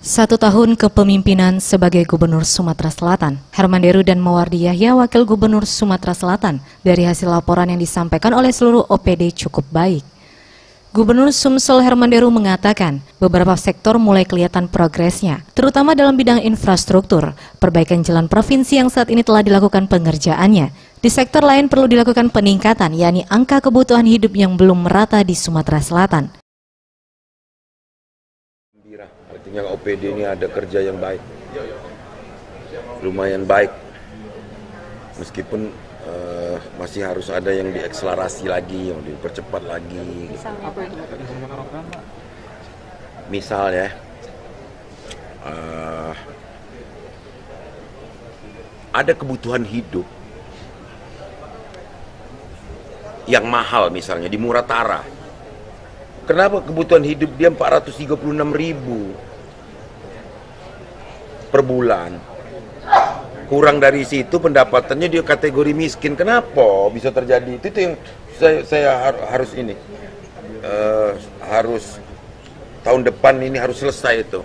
1 tahun kepemimpinan sebagai Gubernur Sumatera Selatan, Herman Deru dan Mawardi Yahya, Wakil Gubernur Sumatera Selatan, dari hasil laporan yang disampaikan oleh seluruh OPD cukup baik. Gubernur Sumsel Herman Deru mengatakan beberapa sektor mulai kelihatan progresnya, terutama dalam bidang infrastruktur, perbaikan jalan provinsi yang saat ini telah dilakukan pengerjaannya. Di sektor lain perlu dilakukan peningkatan, yakni angka kebutuhan hidup yang belum merata di Sumatera Selatan. Artinya OPD ini ada kerja yang baik, lumayan baik, meskipun masih harus ada yang diakselerasi lagi, yang dipercepat lagi. Misal ya, ada kebutuhan hidup yang mahal, misalnya di Muratara. Kenapa kebutuhan hidup dia 436.000 per bulan? Kurang dari situ pendapatannya dia kategori miskin. Kenapa bisa terjadi? Itu yang saya harus ini harus tahun depan ini harus selesai itu.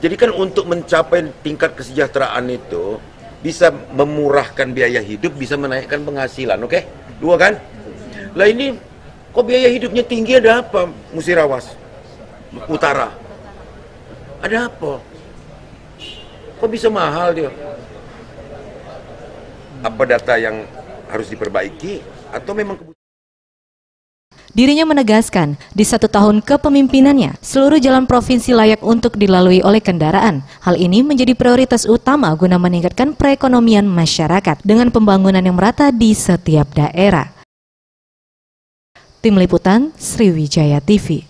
Jadi kan untuk mencapai tingkat kesejahteraan itu bisa memurahkan biaya hidup, bisa menaikkan penghasilan, oke? Dua kan? Lah ini kok biaya hidupnya tinggi, ada apa? Musirawas Utara. Ada apa? Kok bisa mahal dia? Apa data yang harus diperbaiki atau memang Dirinya menegaskan, di 1 tahun kepemimpinannya, seluruh jalan provinsi layak untuk dilalui oleh kendaraan. Hal ini menjadi prioritas utama guna meningkatkan perekonomian masyarakat dengan pembangunan yang merata di setiap daerah. Tim Liputan Sriwijaya TV.